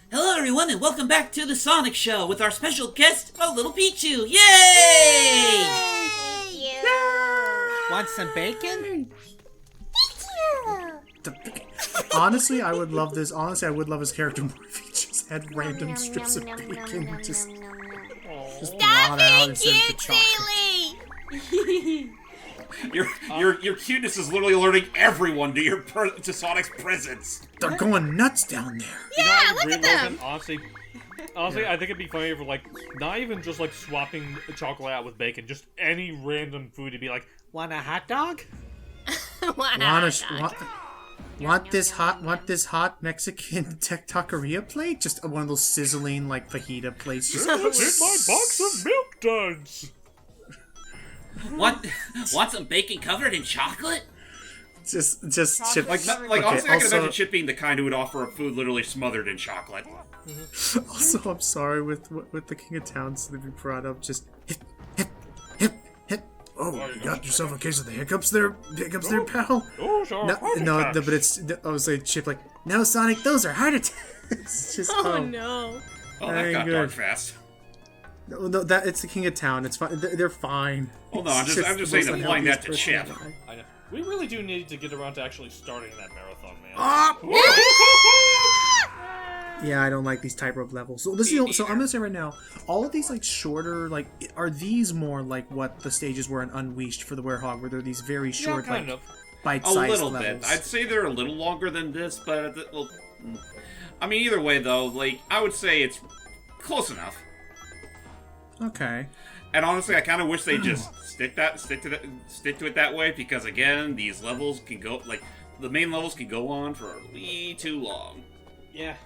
Hello everyone and welcome back to the Sonic Show with our special guest, a little Pichu. Yay! Want some bacon? Honestly, I would love this. Honestly, I would love his character more if he just had random strips of bacon just Stop being cute, Sealy! Your cuteness is literally alerting everyone to Sonic's presence. They're going nuts down there. Yeah, look at them! Honestly, I think it'd be funny if, like, not even just, like, swapping chocolate out with bacon, just any random food to be like, want a hot dog? Want this hot Mexican taqueria plate? Just one of those sizzling like fajita plates. Just Take my box of milk duds. Want some bacon covered in chocolate? just chip. Honestly, I can imagine Chip being the kind who would offer a food literally smothered in chocolate. Also, I'm sorry with the King of Towns that we brought up. Just hit. Oh, you got yourself a case of the hiccups there, pal. No, but it's. I was like, Chip, like, no, Sonic, those are heart attacks. Just, no. Oh, that got dark fast. No, it's the King of Town. It's fine. They're fine. Well, no, I'm just saying applying that to Chip. I know. We really do need to get around to actually starting that marathon, man. Yeah, I don't like these tightrope levels. So I'm gonna say right now, all of these like shorter, like, are these more like what the stages were in Unleashed for the Werehog, where they're these very short, kind of bite-sized levels? A little bit. I'd say they're a little longer than this, but I mean, either way though, like, I would say it's close enough. Okay. And honestly, I kind of wish they just stick to it that way, because again, these levels can go, like, the main levels can go on for way too long. Yeah.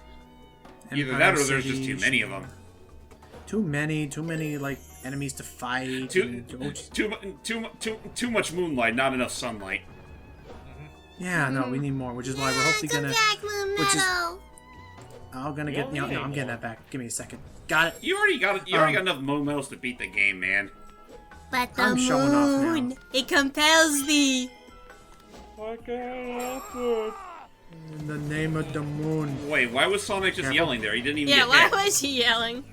Either that or there's just too many of them. Too many like enemies to fight. Too much moonlight, not enough sunlight. Yeah, no, we need more, which is why we're hopefully gonna. I'm getting that back. Give me a second. Got it. You already got enough moon medals to beat the game, man. But the I'm showing off moon, now. it compels thee. I can't help it. In the name of the moon. Wait, why was Sonic just yelling there? He didn't even Yeah, get why hit. was he yelling?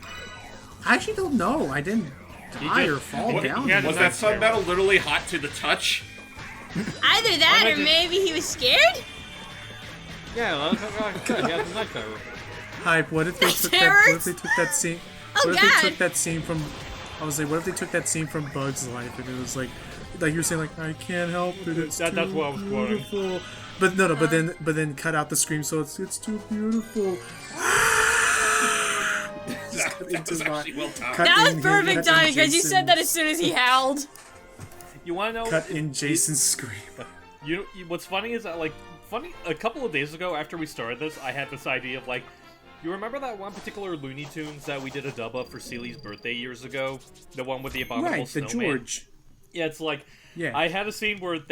I actually don't know. I didn't die or fall down. Was that sun battle literally hot to the touch? Either that or maybe he was scared? Yeah, well, good. Yeah, the night cover. Hype. What if they took That that? What if hurts. they took that scene? Oh, What if God. they took that scene from? I was like, what if they took that scene from Bug's Life and it was like you were saying, like, I can't help it. It's That's too what I was quoting. beautiful. But no, but then cut out the scream. So it's too beautiful. That was actually well timed. That was perfect timing because you said that as soon as he howled. You want to know? Cut in Jason's scream. What's funny is that, like, a couple of days ago after we started this, I had this idea of, like, you remember that one particular Looney Tunes that we did a dub of for Seely's birthday years ago? The one with the abominable Right, the snowman? George. Yeah, it's like, Yeah. I had a scene where it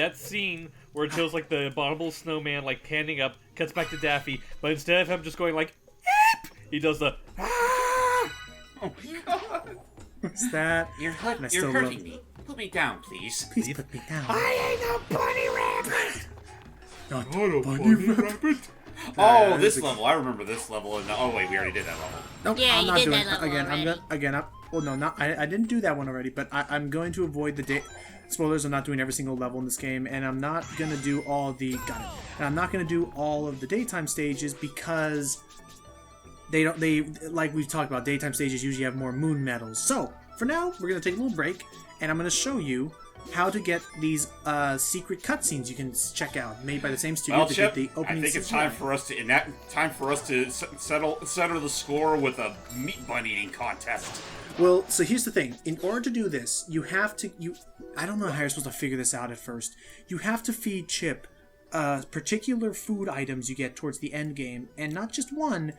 shows, like, the abominable snowman, like, panning up, cuts back to Daffy, but instead of him just going, like, Eep! He does the, Oh my god. What's that? You're hurting me. Put me down, please. Please put me down. I ain't a bunny rabbit. Not a bunny rabbit. Oh, this level. I remember this level. Oh wait, we already did that level. Nope, Yeah, I'm you not did doing that level already. I didn't do that one already, but I'm going to avoid the spoilers. I'm not doing every single level in this game, and I'm not gonna do all the And I'm not gonna do all of the daytime stages because they like we've talked about. Daytime stages usually have more moon medals. So for now, we're gonna take a little break, and I'm gonna show you how to get these secret cutscenes you can check out, made by the same studio Well, that Chip, did the opening. I think it's time for us to settle the score with a meat bun eating contest. Well, so here's the thing. In order to do this, you have to... I don't know how you're supposed to figure this out at first. You have to feed Chip particular food items you get towards the end game, and not just one.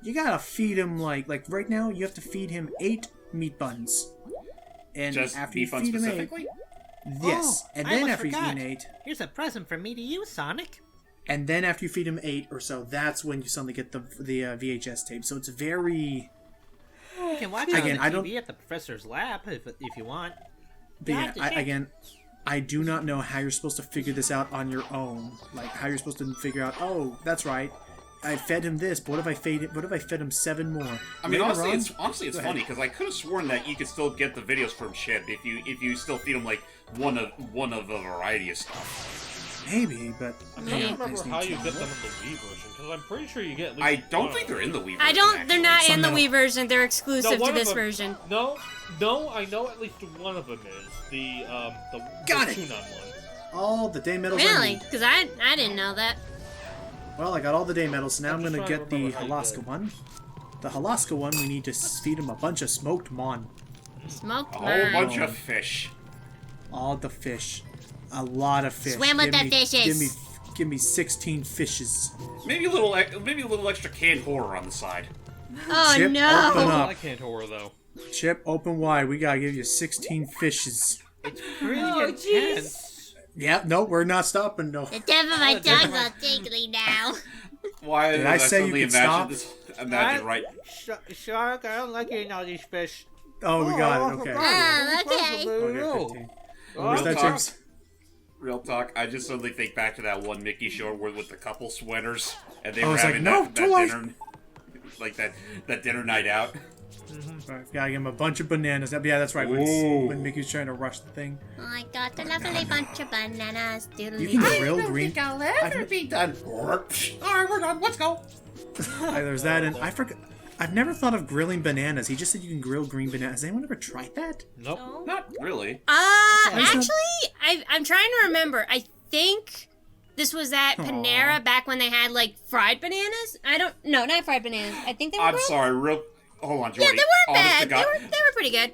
You gotta feed him, like right now, you have to feed him 8 meat buns. And Just after meat you bun feed him 8... specifically? Yes. And then almost after he's forgot. eaten 8... Here's a present from me to you, Sonic. And then after you feed him 8 or so, that's when you suddenly get the VHS tape. So it's very... You can watch it Again, on I the don't- TV at the professor's lab if you want. But yeah, Have to check. I do not know how you're supposed to figure this out on your own. Like, how you're supposed to figure out, oh, that's right. I fed him this, but what if I fed him 7 more? I mean, Later honestly, it's Go funny ahead. because I could have sworn that you could still get the videos from Chip if you still feed him like one of a variety of stuff. Maybe, but I'm trying to I remember just how need you some get them more. in the Wii version, because I'm pretty sure you get at least I don't one think of they're them. in the Wii version. I don't. They're not Some in the no. Wii version. They're No, exclusive one to of this them- version. No, I know at least one of them is the Got it! Tunon one. All the day medals I Really? need. Because I didn't know that. Well, I got all the day medals, so now I'm I'm just gonna trying to get the remember how you Halaska did. one. The Halaska one, we need to feed him a bunch of smoked mon. Smoked A whole mine. bunch of fish. All the fish. A lot of fish. Swim with Give the me- fishes. Give me 16 fishes. Maybe a little extra canned horror on the side. Oh Chip, no! open up. I can't horror though. Chip, open wide. We gotta give you 16 fishes. It's pretty Oh, intense. Yeah, no, we're not stopping. No. The tip of my tongue's all tingly now. Why Did did I I say you suddenly could stop? imagine right? Shark, I don't like eating all these fish. Oh, we got it. Okay. Oh, okay. Okay, 15. Oh, Where's that, talk. James? Real talk, I just suddenly think back to that one Mickey show where with the couple sweaters and they I were was like, having no, that do dinner, like that dinner night out. Alright, gotta give him a bunch of bananas. Yeah, that's right. Ooh. When Mickey's trying to rush the thing. I got a lovely bunch of bananas. You can grill green. I'll ever be done. Alright, we're done. Let's go. There's that, and I forgot. I've never thought of grilling bananas. He just said you can grill green bananas. Has anyone ever tried that? Nope. Not really. Actually, I'm trying to remember. I think this was at Panera back when they had like fried bananas. No, not fried bananas. I think they were I'm grilled. sorry. Hold on, Jordy. Yeah, they weren't Honest to bad. God, They were pretty good.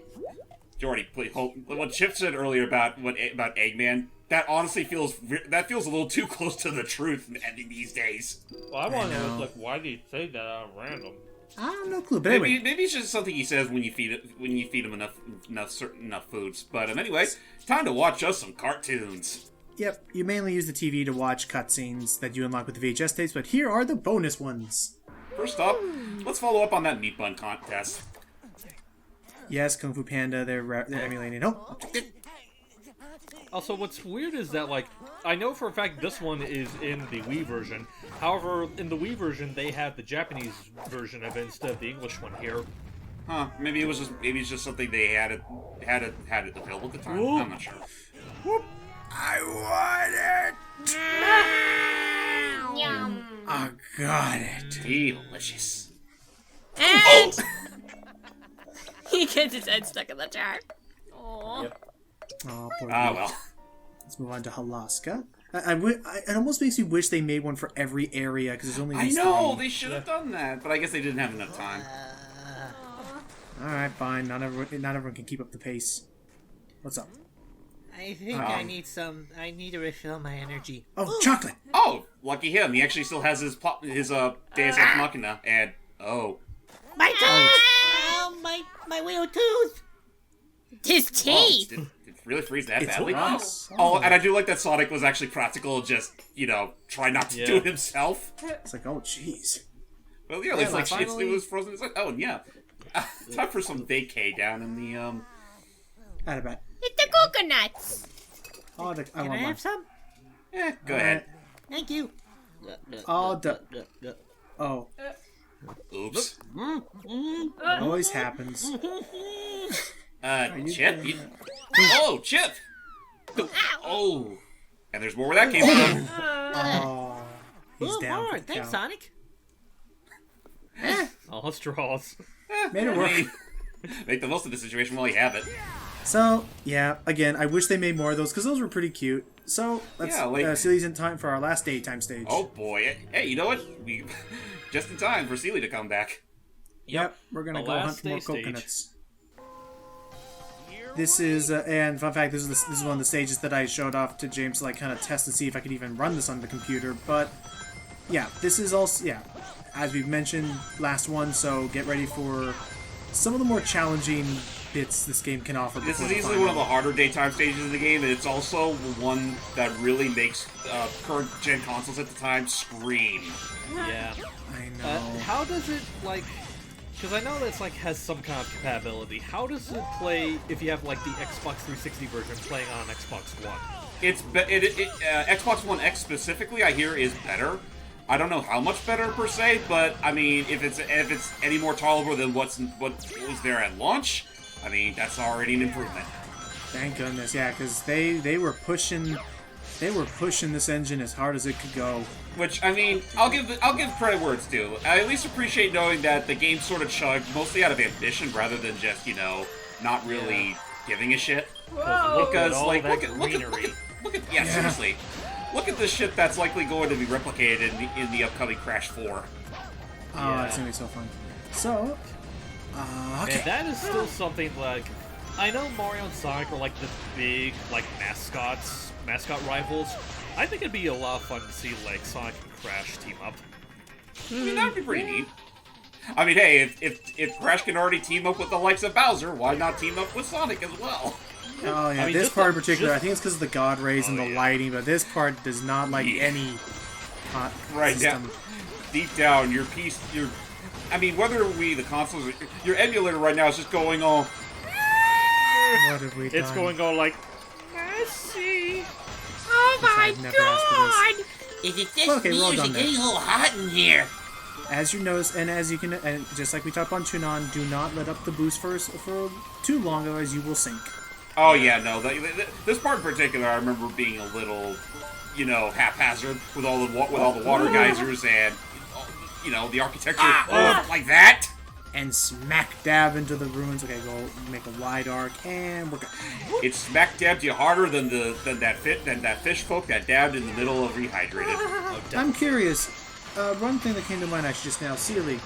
Jordy, please hold. What Chip said earlier about Eggman, that honestly feels a little too close to the truth in these days. Well, I want to know. know, like, why did he say that out of random? I have no clue. But anyway, Maybe it's just something he says when you feed him enough foods. But anyway, time to watch us some cartoons. yep, you mainly use the TV to watch cutscenes that you unlock with the VHS tapes, but here are the bonus ones. First up, let's follow up on that meat bun contest. Yes, Kung Fu Panda, they're emulating. Oh, Also, what's weird is that, like, I know for a fact this one is in the Wii version. However, in the Wii version, they have the Japanese version of it instead of the English one here. Huh? Maybe it's just something they had it available at the time. Ooh. I'm not sure. I want it! Yum. I got it. Delicious. And he gets his head stuck in the jar. Aww. Oh, poor Ah dude. well. Let's move on to Halaska. It almost makes me wish they made one for every area, because there's only I these know 3. they should have done that, but I guess they didn't have enough time. Alright, fine. Not everyone can keep up the pace. What's up? I think I need to refill my energy. Oh, chocolate! Oh, lucky him! He actually still has his Deus Ex Machina, and My tooth! Oh, my wheel tooth! His teeth. did it really freeze that It's badly? us. Oh, and I do like that Sonic was actually practical, just try not to do Yeah. it himself. It's like, oh, jeez. Well, yeah, it's like finally- it was frozen. It's like, oh, and yeah. Time for some vacay down in the Out of bed. It's the coconuts. Oh, I Can I want one. have some? Go ahead. Thank you. Oh, oh, Oops. it always happens. Chip. Oh, Chip. Oh, and there's more where that came from. Oh, he's Oh, down. For hard. the Thanks, count. Sonic. All straws. Made it work. Make the most of the situation while you have it. So, yeah, again, I wish they made more of those, because those were pretty cute. So, let's see these in time for our last daytime stage. Oh boy. Hey, you know what? We just in time for Sealy to come back. Yep, we're gonna The go hunt last for more day stage. coconuts. This is, and fun fact, this is one of the stages that I showed off to James to like kind of test and see if I could even run this on the computer. But yeah, this is also as we've mentioned last one. So get ready for some of the more challenging bits this game can offer. This before is the easily final. one of the harder daytime stages of the game, and it's also one that really makes current gen consoles at the time scream. Yeah. I know. How does it, like... Because I know that's, like, has some kind of compatibility. How does it play if you have, like, the Xbox 360 version playing on Xbox One? Xbox One X specifically, I hear, is better. I don't know how much better per se, but I mean, if it's any more tolerable than what was there at launch, I mean, that's already an improvement. Thank goodness, yeah, because they were pushing this engine as hard as it could go. Which, I mean, I'll give credit where it's due. I at least appreciate knowing that the game sort of chugged mostly out of ambition rather than just, not really giving a shit. Because, like, look at seriously. Look at the shit that's likely going to be replicated in the upcoming Crash 4. Oh, that's gonna be so fun. So, okay. And that is still something like, I know Mario and Sonic are like the big mascot rivals. I think it'd be a lot of fun to see like Sonic and Crash team up. I mean, that would be pretty neat. I mean, hey, if Crash can already team up with the likes of Bowser, why not team up with Sonic as well? Oh yeah, I mean, this just part in the- particular, just- I think it's because of the God rays and the lighting, but this part does not like Yeah. any hot Right, system. deep down, I mean, whether the consoles, your emulator right now is just going on. What have we done? It's going on like, messy. Oh my I've never asked for this. Is it just Okay, me well or is done it there. getting a little hot in here? As you notice, and as you can, and just like we talked on Tunon, do not let up the boost for too long, otherwise you will sink. Oh yeah, no, this part in particular, I remember being a little, haphazard with all the water geysers and, the architecture like that. And smack dab into the ruins. Okay, go make a wide arc, and we're good. It smack dabbed you harder than that fish folk that dabbed in the middle of Rehydrated. I'm curious. One thing that came to mind actually just now, Sealy.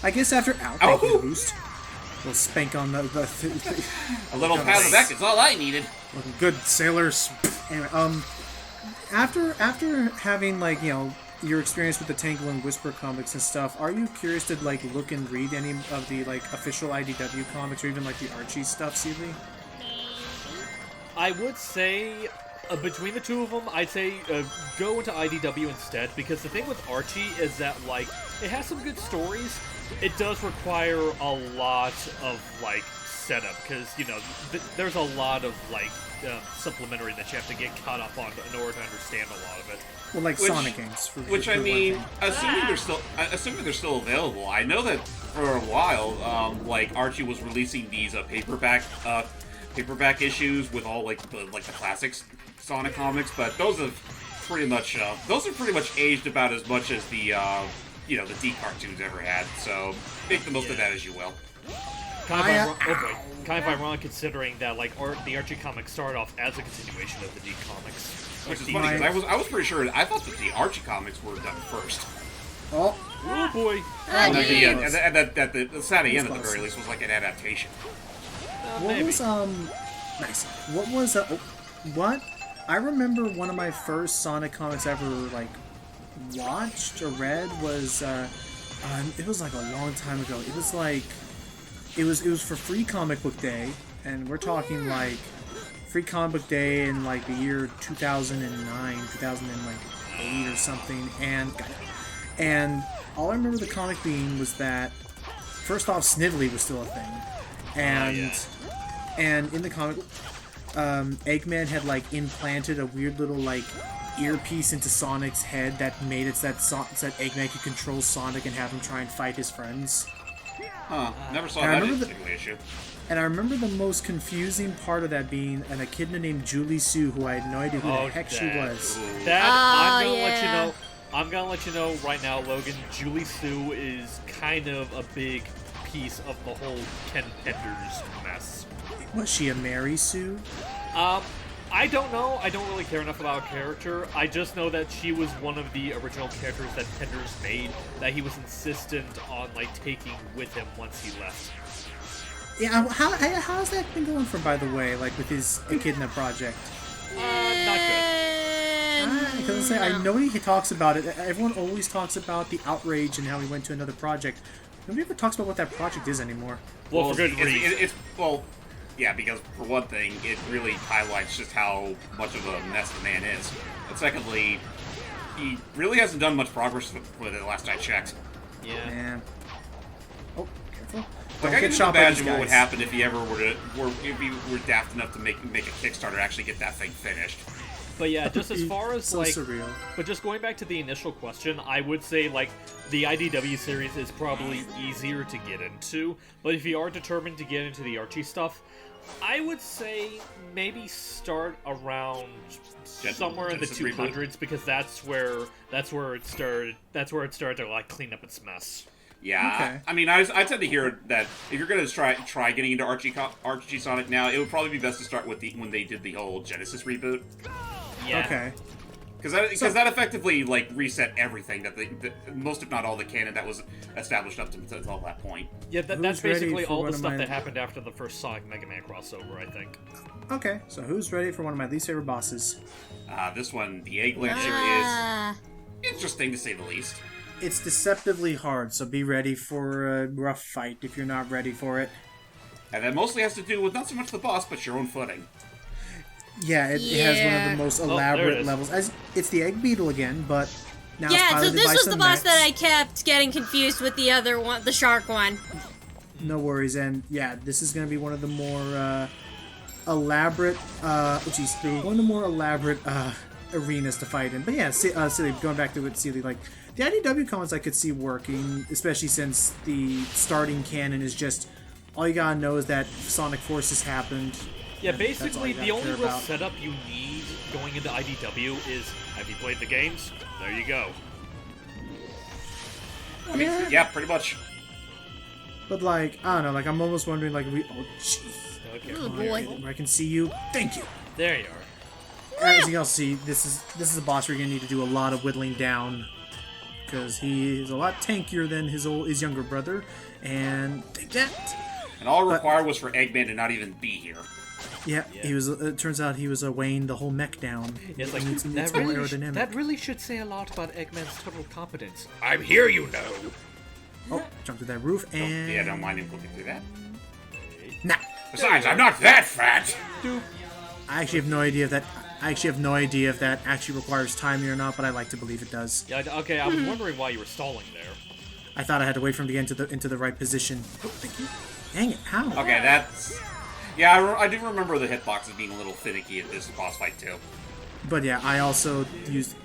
I guess after thank you, boost. We'll spank on the A little pat on the back is all I needed. looking good, sailors. Anyway, after having your experience with the Tangle and Whisper comics and stuff, are you curious to look and read any of the official IDW comics or even the Archie stuff, Sealy? I would say, between the two of them, I'd say go into IDW instead, because the thing with Archie is that, it has some good stories. It does require a lot of, setup, because, there's a lot of, supplementary that you have to get caught up on in order to understand a lot of it. Well, Sonic games. Which, I mean, assuming they're still available, I know that for a while, Archie was releasing these paperback issues with all the classics Sonic comics, but those are pretty much aged about as much as the the D cartoons ever had. So make the most of that as you will. Kind of ironic considering that the Archie comics started off as a continuation of the D comics. Which is funny because I was pretty sure I thought that the Archie comics were done first. Oh, Oh boy. And that the Saturday end at the very least was like an adaptation. what was nice? What was what? I remember one of my first Sonic comics I ever watched or read was it was a long time ago. It was it was for Free Comic Book Day, and we're talking Free Comic Book Day in the year 2009, 2008 or something, and all I remember the comic being was that first off, Snively was still a thing, and in the comic, Eggman had implanted a weird little earpiece into Sonic's head that made it so that Eggman could control Sonic and have him try and fight his friends. Huh? Never saw And I that remember particular issue. And I remember the most confusing part of that being a kid named Julie Sue, who I had no idea who the heck she was. I'm gonna let you know right now, Logan. Julie Sue is kind of a big piece of the whole Ken Penders mess. Was she a Mary Sue? I don't know. I don't really care enough about her character. I just know that she was one of the original characters that Penders made that he was insistent on taking with him once he left. Yeah, how's that been going for, by the way, with his Echidna project? Not good. Because I know he talks about it. Everyone always talks about the outrage and how he went to another project. Nobody ever talks about what that project is anymore. Well, for good reason. Yeah, because for one thing, it really highlights just how much of a mess the man is. And secondly, he really hasn't done much progress with it last I checked. Yeah. Oh, careful. I Don't can get shot by these imagine what would guys. happen if he ever if he were daft enough to make a Kickstarter actually get that thing finished. But yeah, just as far as So like, surreal. but just going back to the initial question, I would say like the IDW series is probably easier to get into. But if you are determined to get into the Archie stuff, I would say maybe start around somewhere in the Genesis reboot? 200s because that's where it started. That's where it started to like clean up its mess. Yeah, Okay. I mean, I tend to hear that if you're gonna try getting into Archie Sonic now, it would probably be best to start with when they did the whole Genesis reboot, Yeah. Okay. because that effectively like reset everything that most if not all the canon that was established up until that point. Yeah, that's Who's ready basically for all one the of stuff my- that happened after the first Sonic Mega Man crossover, I think. Okay, so who's ready for one of my least favorite bosses? This one, the Eggman Ah. is interesting to say the least. It's deceptively hard, so be ready for a rough fight if you're not ready for it. And that mostly has to do with not so much the boss, but your own footing. Yeah, it has one of Yeah. the most there it elaborate is. levels. As it's the Egg Beetle again, but now it's Yeah, so piloted this by was the some boss mechs. that I kept getting confused with the other one, the shark one. No worries, and yeah, this is going to be one of the more elaborate, one of the more elaborate arenas to fight in. But yeah, Silly, going back to it, Silly, like, the IDW comics I could see working, especially since the starting canon is just, all you gotta know is that Sonic Forces happened. Yeah, all basically you the gotta only care real about. setup you need going into IDW is, have you played the games? There you go. I mean, yeah, pretty much. But like, I don't know, like, I'm almost wondering, like, oh, jeez. Okay. Oh boy. Where I can see you. Thank you. There you are. As you can see, this is a boss where you're gonna need to do a lot of whittling down, because he is a lot tankier than his younger brother, and take that. And all required was for Eggman to not even be here. Yeah, he was. It turns out he was weighing the whole mech down. It's like, It's that more really, aerodynamic. that really should say a lot about Eggman's total competence. I'm here, you know. Oh, jumped through that roof and Yeah, don't mind him clicking through that. nah. Besides, I'm not that fat! I actually have no idea if that. I actually have no idea if that actually requires timing or not, but I like to believe it does. Yeah, okay, I was wondering why you were stalling there. I thought I had to wait for him to get into the right position. Oh, thank you. Dang it! How? Okay, that's... Yeah, I do remember the hitboxes being a little finicky at this boss fight, too. But yeah, I also used.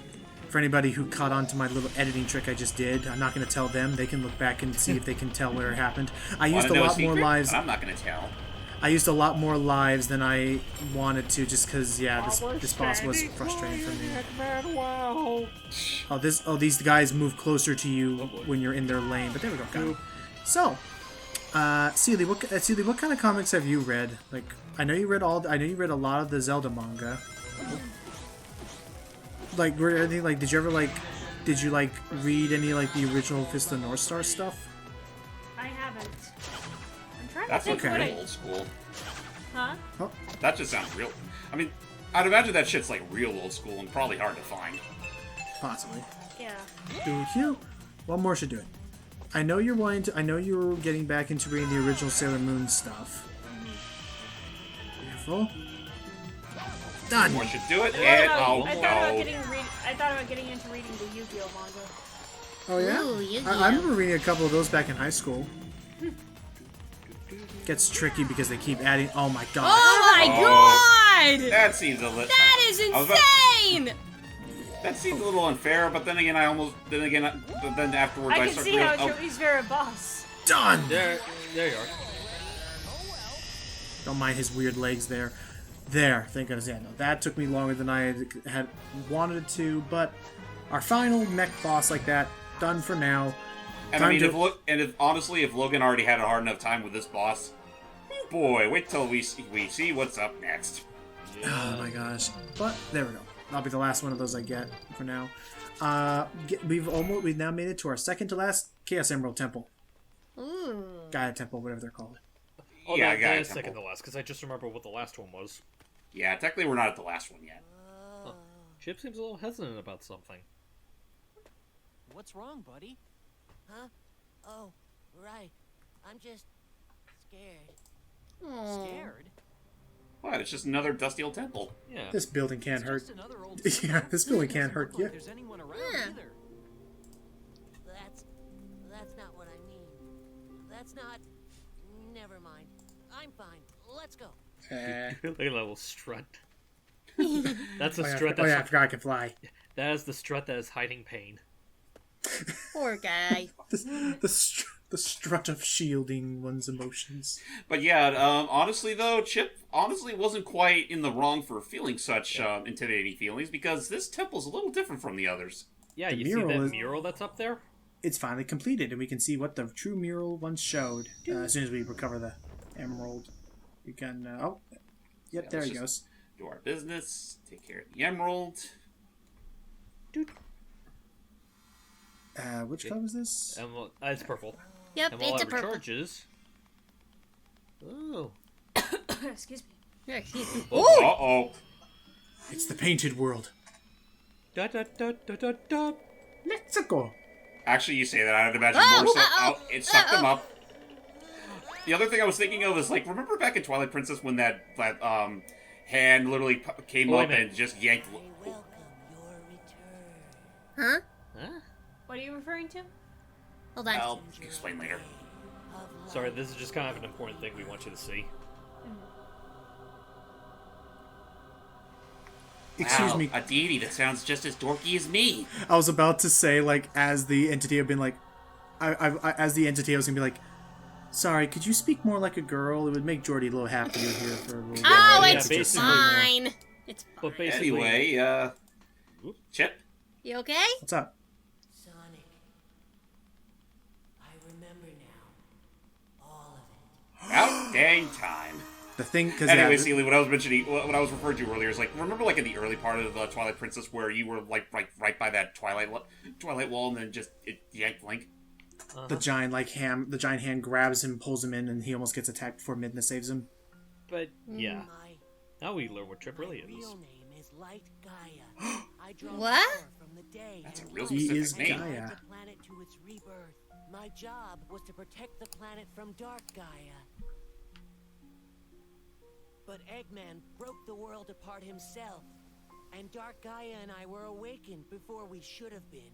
For anybody who caught on to my little editing trick I just did, I'm not going to tell them. They can look back and see if they can tell where it happened. I used a Wanna know lot more secret? lives. I'm not gonna tell. I used a lot more lives than I wanted to, just because, yeah, this boss was frustrating for me. Wow. These guys move closer to you when you're in their lane. But there we go. Got it. So, Seely, what kind of comics have you read? Like, I know you read a lot of the Zelda manga. Like, were any like? Did you read any like the original Fist of the North Star stuff? I haven't. I'm trying That's to think looking what real I... old school. Huh? Oh, That just sounds real. I mean, I'd imagine that shit's like real old school and probably hard to find. possibly. Yeah. Do you? One more should do it. I know you're wanting to. I know you're getting back into reading the original Sailor Moon stuff. Careful. Done. One should do it, I and thought oh I thought about getting into reading the Yu-Gi-Oh manga. Oh yeah. Ooh, Yu-Gi-Oh. I remember reading a couple of those back in high school. Gets tricky because they keep adding. Oh my god. Oh my god! that seems a little. That is insane! That seems a little unfair, but then again, then afterwards I I can start see how real- he's very boss. Done. There you are. Don't mind his weird legs there. There. Thank goodness. Yeah, no, that took me longer than I had wanted to, but our final mech boss like that, done for now. And I Time mean, to- honestly, if Logan already had a hard enough time with this boss, boy, wait till we see what's up next. Oh my gosh. But there we go. That'll be the last one of those I get for now. We've now made it to our second to last Chaos Emerald Temple. Ooh. Gaia Temple, whatever they're called. Oh, Yeah, that Gaia is second to Temple. last, because I just remember what the last one was. Yeah, technically we're not at the last one yet. Chip seems a little hesitant about something. What's wrong, buddy? Huh? Oh, right. I'm just scared. Aw. Scared? What? It's just another dusty old temple. Yeah. This building can't hurt. Just another old Yeah, this building can't Doesn't hurt look you. like there's anyone around Yeah. either. That's not what I mean. That's not. Never mind. I'm fine. Let's go. Eh. Look at that little strut. That's a Oh, yeah, strut. oh, yeah, I That's forgot I can fly. that is the strut that is hiding pain. Poor guy. The strut of shielding one's emotions. But yeah, honestly though, Chip honestly wasn't quite in the wrong for feeling such intimidating feelings because this temple's a little different from the others. Yeah, The you see mural that is- mural that's up there? It's finally completed, and we can see what the true mural once showed. As soon as we recover the emerald, we can. Oh, yep, Yeah, there let's he just goes. Do our business, take care of the emerald. Which color was this? And it's purple. Yep, And while it's it a purple. recharges. Oh. Excuse me. Here, excuse me. Uh-oh. It's the painted world. Da da da da da da. Let's go. Actually, you say that, I'd imagine Oh, more so. uh-oh, Oh, it sucked them uh-oh. up. The other thing I was thinking of is, like, remember back in Twilight Princess when that hand literally came Oh, wait a up minute. and just yanked... I welcome your return. Huh? Huh? What are you referring to? Hold on. I'll explain later. Of Sorry, this is just kind of an important thing we want you to see. Excuse Wow, me. a deity that sounds just as dorky as me. I was about to say, like, as the entity have been like, as the entity I was gonna be like, sorry, could you speak more like a girl? It would make Jordy a little happier here for a little bit. Oh, Yeah, it's basically- fine. It's fine. But basically, Anyway, Chip? You okay? What's up? Sonic. I remember now. All of it. About dang time. The thing, because Anyway, Seely, what I was mentioning, what I was referring to earlier is like, remember like in the early part of Twilight Princess where you were like right by that Twilight wall and then just it yanked Link? the giant the giant hand grabs him, pulls him in, and he almost gets attacked before Midna saves him. but yeah. My Now we learn what Trip really is. real name is Light Gaia. I draw What? power from the day. That's a and real light. He specific is name. Gaia. Guide the planet to its rebirth. My job was to protect the planet from Dark Gaia. But Eggman broke the world apart himself. And Dark Gaia and I were awakened before we should have been.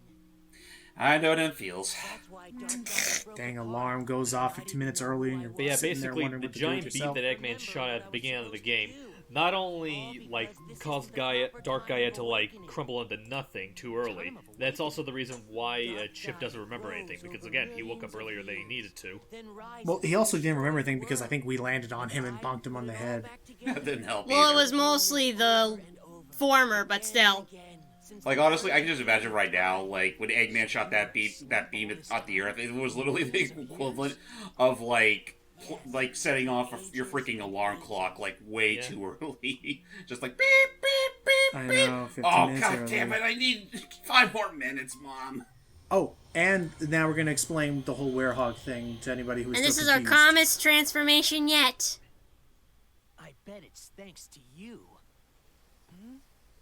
I know them feels. That's why Dark Gaia broke Dang, apart. alarm goes off 15 minutes early, and you're But yeah, sitting there basically, wondering the what to do with giant beat yourself. that Eggman shot at the beginning of the game not only, like, caused Dark Gaia to, like, crumble into nothing too early, that's also the reason why Chip doesn't remember anything, because, again, he woke up earlier than he needed to. Then rise Well, he also didn't remember anything because I think we landed on him and bonked him on the head. That didn't help Well, it either. was mostly the former, but still. Like, honestly, I can just imagine right now, like, when Eggman shot that beam at the Earth, it was literally the equivalent of, like setting off your freaking alarm clock, like, way Yeah. too early. Just like, beep, beep, beep, I beep. know, 15 Oh, minutes god early. damn it, I need 5 more minutes, Mom. Oh, and now we're going to explain the whole werehog thing to anybody who's And still this is our confused. calmest transformation yet. I bet it's thanks to you.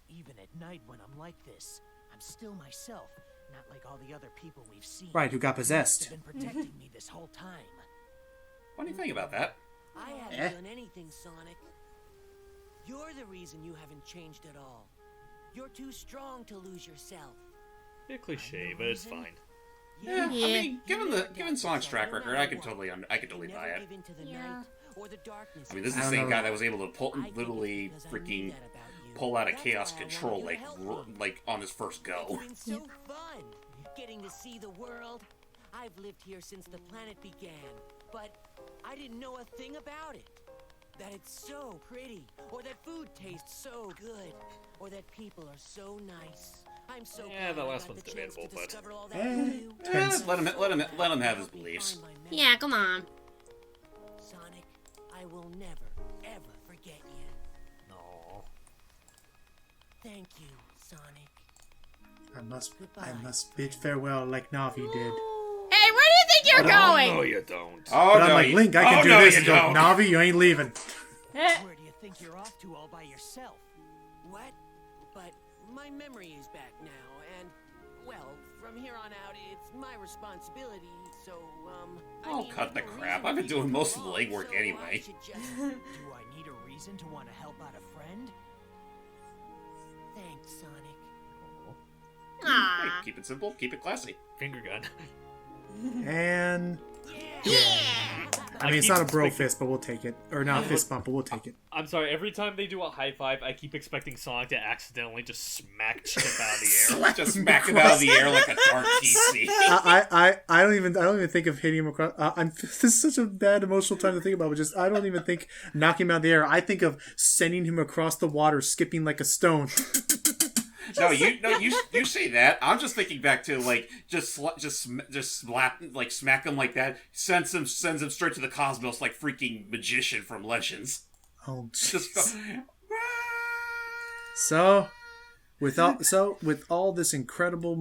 Even at night when I'm like this, I'm still myself, not like all the other people we've seen. Right, who got possessed. Have been protecting me this whole time. What do you think about that? I haven't Eh? done anything, Sonic. You're the reason you haven't changed at all. You're too strong to lose yourself. Bit cliche, but it's fine. Yeah, Yeah. I mean, given Sonic's track record, I could totally buy it. Never give in to the Yeah. night or the darkness. I mean, this is I the don't same know. guy that was able to I did it literally because I freaking knew that about you. pull out of That's chaos why I control, wanted you to help me. like on his first go. It's been so fun getting to see the world. I've lived here since the planet began, but I didn't know a thing about it. That it's so pretty, or that food tastes so good, or that people are so nice. I'm so Yeah, glad the I last got one's the chance to debatable, but- discover all that Eh, from you. depends. Let him have his beliefs. Find my memory. Yeah, come on. Sonic, I will never, ever forget you. No. Thank you, Sonic. I must bid farewell like Navi did. Hey, where do you think you're going? No, you don't. Oh But I'm like, Link, I can do this. And go, Navi, you ain't leaving. Where do you think you're off to all by yourself? What? But my memory is back now, and, well, from here on out, it's my responsibility, so, I Oh, mean, cut the there's no crap. reason I've been to doing be most of the wrong, legwork so I anyway. should just... Do I need a reason to want to help out a friend? Thanks, Sonic. Aw. Hey, keep it simple, keep it classy. Finger gun. And Yeah. I mean, it's not a bro expecting- fist, but we'll take it. Or not a fist bump, but we'll take it. I'm sorry, every time they do a high five, I keep expecting Sonic to accidentally just smack Chip out of the air. Just smack him out of the air like a dark PC. I don't even think of hitting him across. This is such a bad emotional time to think about. But just I don't even think knocking him out of the air. I think of sending him across the water, skipping like a stone. You say that. I'm just thinking back to like just slap like smack him like that. Sends him straight to the cosmos like freaking magician from Legends. Oh, Just go, So, with all this incredible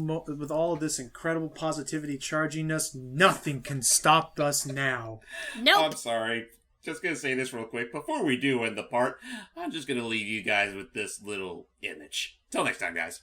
positivity charging us, nothing can stop us now. Nope. I'm sorry. Just gonna say this real quick before we do end the part. I'm just gonna leave you guys with this little image. Till next time, guys.